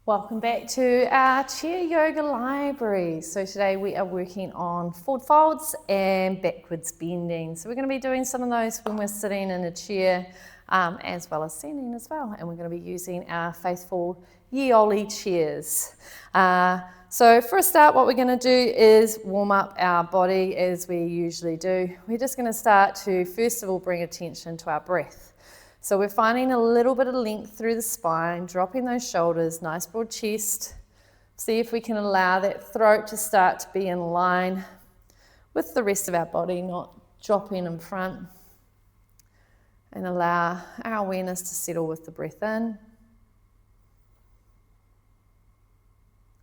Welcome back to our chair yoga library. So today we are working on forward folds and backwards bending. So we're going to be doing some of those when we're sitting in a chair as well as standing as well. And we're going to be using our faithful Yeoli chairs. So for a start, what we're going to do is warm up our body as we usually do. We're just going to start to first of all bring attention to our breath. So we're finding a little bit of length through the spine, dropping those shoulders, nice broad chest. See if we can allow that throat to start to be in line with the rest of our body, not dropping in front. And allow our awareness to settle with the breath in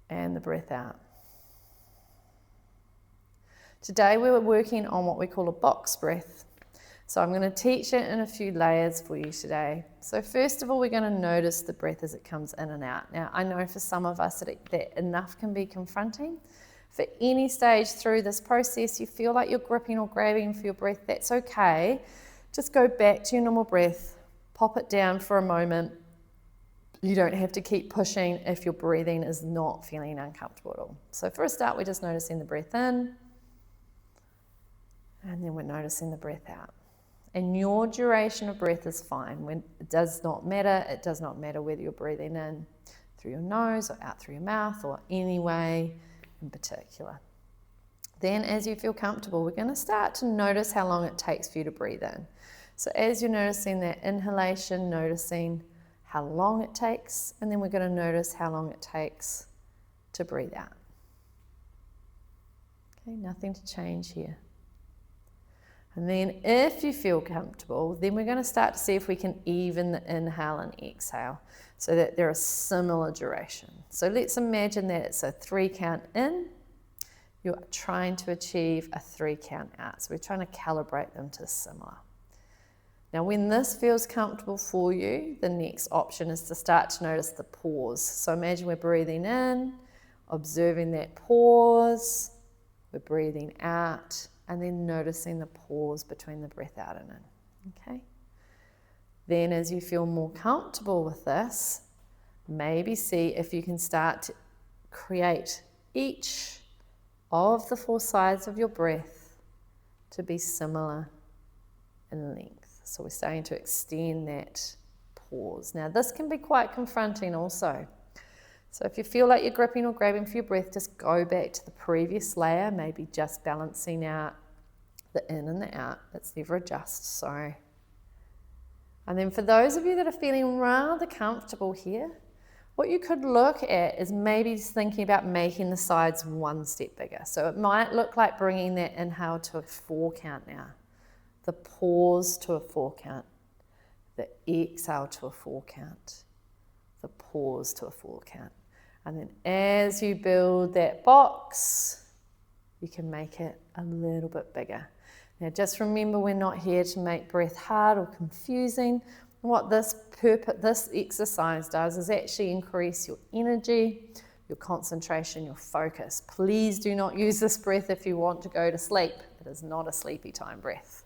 and the breath out. Today we were working on what we call a box breath. So I'm going to teach it in a few layers for you today. So first of all, we're going to notice the breath as it comes in and out. Now, I know for some of us that enough can be confronting. For any stage through this process, you feel like you're gripping or grabbing for your breath, that's okay. Just go back to your normal breath, pop it down for a moment. You don't have to keep pushing if your breathing is not feeling uncomfortable at all. So for a start, we're just noticing the breath in, and then we're noticing the breath out. And your duration of breath is fine. It does not matter. It does not matter whether you're breathing in through your nose or out through your mouth or any way in particular. Then as you feel comfortable, we're going to start to notice how long it takes for you to breathe in. So as you're noticing that inhalation, noticing how long it takes, and then we're going to notice how long it takes to breathe out. Okay, nothing to change here. And then if you feel comfortable, then we're going to start to see if we can even the inhale and exhale so that they're a similar duration. So let's imagine that it's a 3 count in. You're trying to achieve a 3 count out. So we're trying to calibrate them to similar. Now when this feels comfortable for you, the next option is to start to notice the pause. So imagine we're breathing in, observing that pause, we're breathing out, and then noticing the pause between the breath out and in, okay? Then as you feel more comfortable with this, maybe see if you can start to create each of the 4 sides of your breath to be similar in length. So we're starting to extend that pause. Now this can be quite confronting also. So if you feel like you're gripping or grabbing for your breath, just go back to the previous layer, maybe just balancing out the in and the out. It's never a just, sorry. And then for those of you that are feeling rather comfortable here, what you could look at is maybe just thinking about making the sides 1 step bigger. So it might look like bringing that inhale to a 4 count now, the pause to a 4 count, the exhale to a 4 count, the pause to a 4 count. And then as you build that box, you can make it a little bit bigger. Now just remember, we're not here to make breath hard or confusing. What this exercise does is actually increase your energy, your concentration, your focus. Please do not use this breath if you want to go to sleep. It is not a sleepy time breath.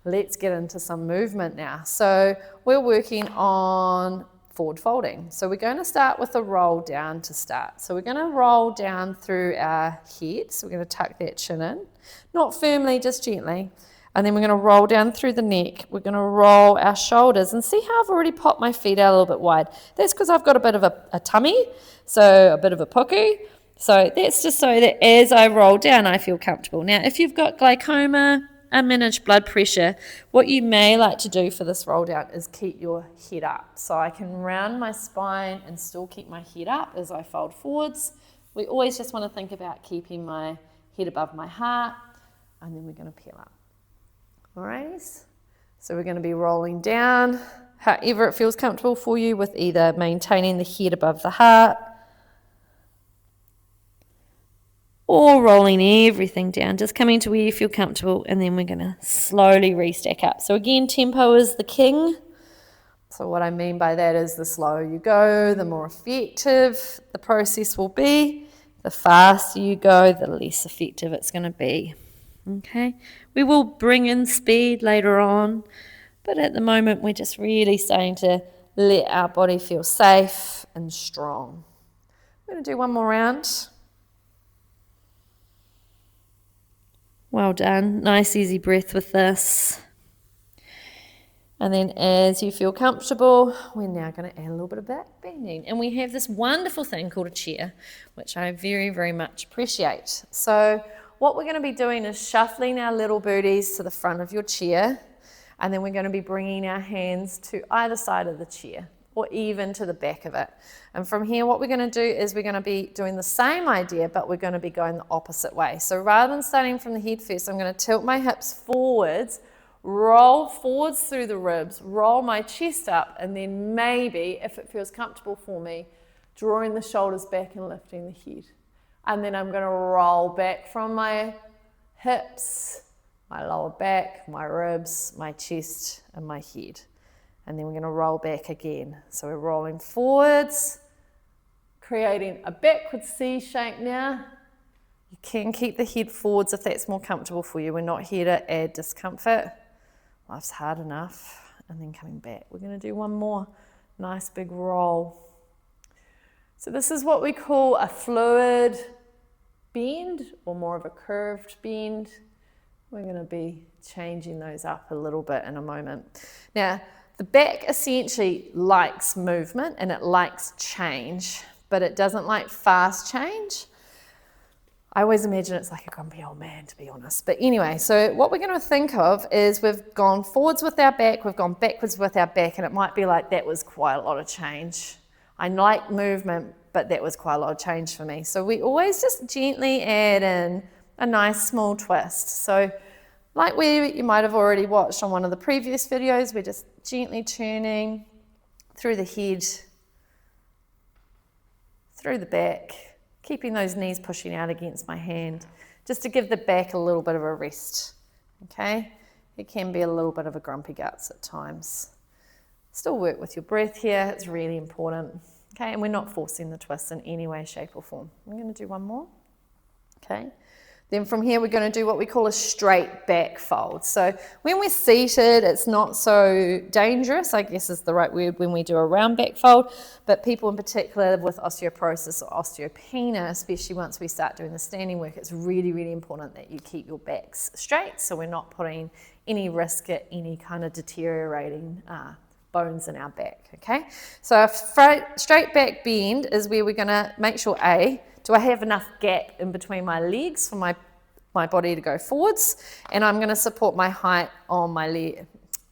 Let's get into some movement now. So we're working on forward folding. So we're going to start with a roll down to start. So we're going to roll down through our head. So we're going to tuck that chin in, not firmly, just gently. And then we're going to roll down through the neck. We're going to roll our shoulders, and see how I've already popped my feet out a little bit wide. That's because I've got a bit of a tummy, so a bit of a puku. So that's just so that as I roll down, I feel comfortable. Now, if you've got glaucoma, unmanaged blood pressure, what you may like to do for this roll down is keep your head up. So I can round my spine and still keep my head up as I fold forwards. We always just want to think about keeping my head above my heart, and then we're going to peel up. All right, so we're going to be rolling down, however it feels comfortable for you, with either maintaining the head above the heart or rolling everything down, just coming to where you feel comfortable, and then we're going to slowly restack up. So again, tempo is the king. So what I mean by that is the slower you go, the more effective the process will be. The faster you go, the less effective it's going to be. Okay, we will bring in speed later on, but at the moment we're just really starting to let our body feel safe and strong. We're going to do one more round. Well done. Nice easy breath with this. And then as you feel comfortable, we're now going to add a little bit of back bending. And we have this wonderful thing called a chair, which I very, very much appreciate. So what we're going to be doing is shuffling our little booties to the front of your chair. And then we're going to be bringing our hands to either side of the chair, or even to the back of it. And from here, what we're going to do is we're going to be doing the same idea, but we're going to be going the opposite way. So rather than starting from the head first, I'm going to tilt my hips forwards, roll forwards through the ribs, roll my chest up, and then maybe, if it feels comfortable for me, drawing the shoulders back and lifting the head. And then I'm going to roll back from my hips, my lower back, my ribs, my chest, and my head. And then we're going to roll back again. So we're rolling forwards, creating a backward C shape now. You can keep the head forwards if that's more comfortable for you. We're not here to add discomfort. Life's hard enough. And then coming back. We're going to do one more nice big roll. So this is what we call a fluid bend, or more of a curved bend. We're going to be changing those up a little bit in a moment. Now, the back essentially likes movement and it likes change, but it doesn't like fast change. I always imagine it's like a grumpy old man, to be honest. But anyway, so what we're going to think of is we've gone forwards with our back, we've gone backwards with our back, and it might be like that was quite a lot of change. I like movement, but that was quite a lot of change for me. So we always just gently add in a nice small twist. So like you might have already watched on one of the previous videos, we're just gently turning through the head, through the back, keeping those knees pushing out against my hand, just to give the back a little bit of a rest, okay? It can be a little bit of a grumpy guts at times. Still work with your breath here, it's really important, okay? And we're not forcing the twist in any way, shape or form. I'm gonna do one more, okay? Then from here, we're going to do what we call a straight back fold. So when we're seated, it's not so dangerous, I guess is the right word, when we do a round back fold. But people in particular with osteoporosis or osteopenia, especially once we start doing the standing work, it's really, really important that you keep your backs straight, so we're not putting any risk at any kind of deteriorating bones in our back, okay? So a straight back bend is where we're going to make sure, do I have enough gap in between my legs for my body to go forwards? And I'm going to support my height on my leg.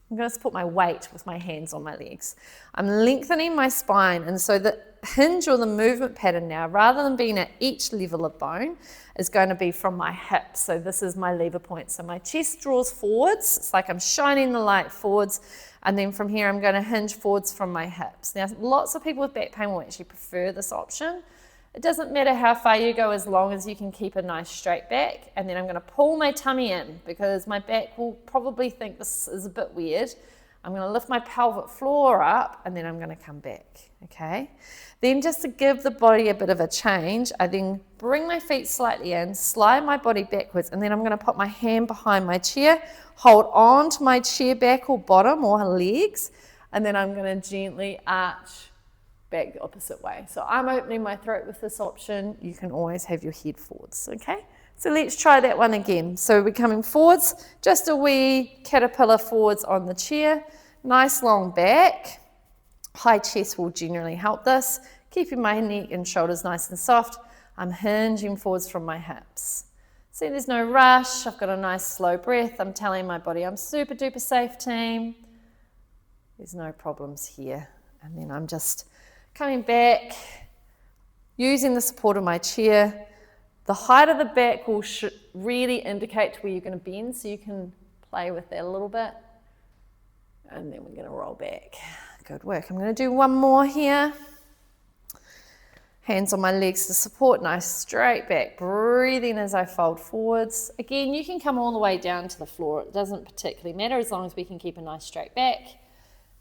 I'm going to support my weight with my hands on my legs. I'm lengthening my spine, and so the hinge or the movement pattern now, rather than being at each level of bone, is going to be from my hips. So this is my lever point. So my chest draws forwards. It's like I'm shining the light forwards. And then from here, I'm going to hinge forwards from my hips. Now, lots of people with back pain will actually prefer this option. It doesn't matter how far you go as long as you can keep a nice straight back. And then I'm going to pull my tummy in because my back will probably think this is a bit weird. I'm going to lift my pelvic floor up and then I'm going to come back, okay? Then just to give the body a bit of a change, I then bring my feet slightly in, slide my body backwards, and then I'm going to put my hand behind my chair, hold on to my chair back or bottom or legs, and then I'm going to gently arch back the opposite way. So I'm opening my throat with this option. You can always have your head forwards, okay? So let's try that one again. So we're coming forwards, just a wee caterpillar forwards on the chair, nice long back. High chest will generally help this. Keeping my neck and shoulders nice and soft. I'm hinging forwards from my hips. See, there's no rush. I've got a nice slow breath. I'm telling my body I'm super duper safe, team. There's no problems here. And then I'm just coming back, using the support of my chair. The height of the back will really indicate to where you're going to bend, so you can play with that a little bit. And then we're going to roll back. Good work. I'm going to do one more here. Hands on my legs to support, nice straight back. Breathing as I fold forwards. Again, you can come all the way down to the floor. It doesn't particularly matter as long as we can keep a nice straight back.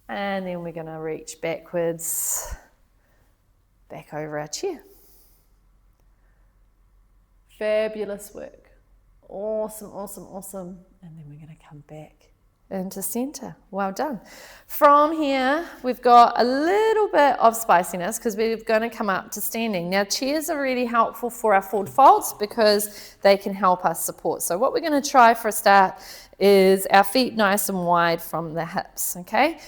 And then we're going to reach backwards, back over our chair. Fabulous work. Awesome, awesome, awesome. And then we're going to come back into center. Well done. From here, we've got a little bit of spiciness because we're going to come up to standing. Now, chairs are really helpful for our forward folds because they can help us support. So what we're going to try for a start is our feet nice and wide from the hips, okay?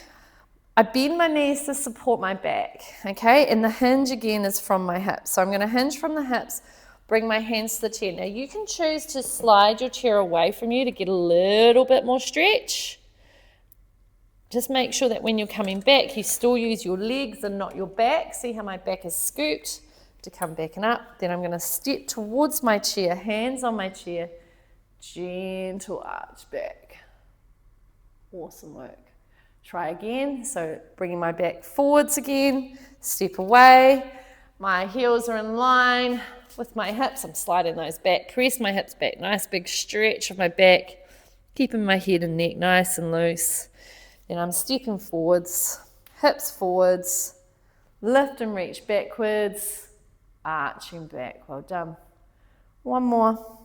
I bend my knees to support my back, okay? And the hinge again is from my hips. So I'm going to hinge from the hips, bring my hands to the chair. Now you can choose to slide your chair away from you to get a little bit more stretch. Just make sure that when you're coming back, you still use your legs and not your back. See how my back is scooped to come back and up. Then I'm going to step towards my chair, hands on my chair, gentle arch back. Awesome work. Try again. So bringing my back forwards again, step away. My heels are in line with my hips. I'm sliding those back, press my hips back, nice big stretch of my back, keeping my head and neck nice and loose. Then I'm stepping forwards, hips forwards, lift and reach backwards, arching back. Well done. One more.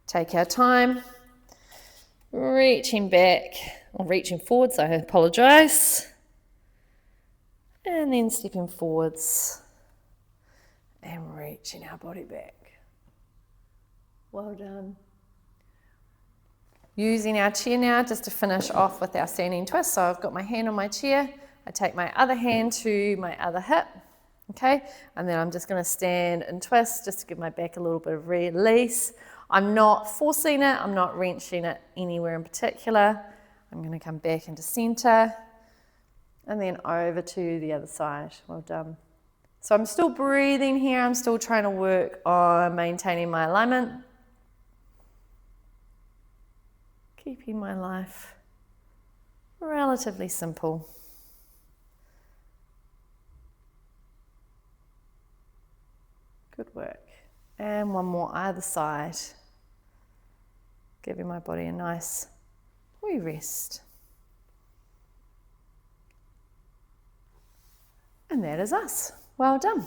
Take our time. Reaching back, or reaching forwards, I apologise. And then stepping forwards and reaching our body back. Well done. Using our chair now just to finish off with our standing twist. So I've got my hand on my chair. I take my other hand to my other hip, okay? And then I'm just going to stand and twist just to give my back a little bit of release. I'm not forcing it. I'm not wrenching it anywhere in particular. I'm going to come back into center and then over to the other side. Well done. So I'm still breathing here. I'm still trying to work on maintaining my alignment. Keeping my life relatively simple. Good work. And one more either side. Giving my body a nice wee rest. And that is us. Well done.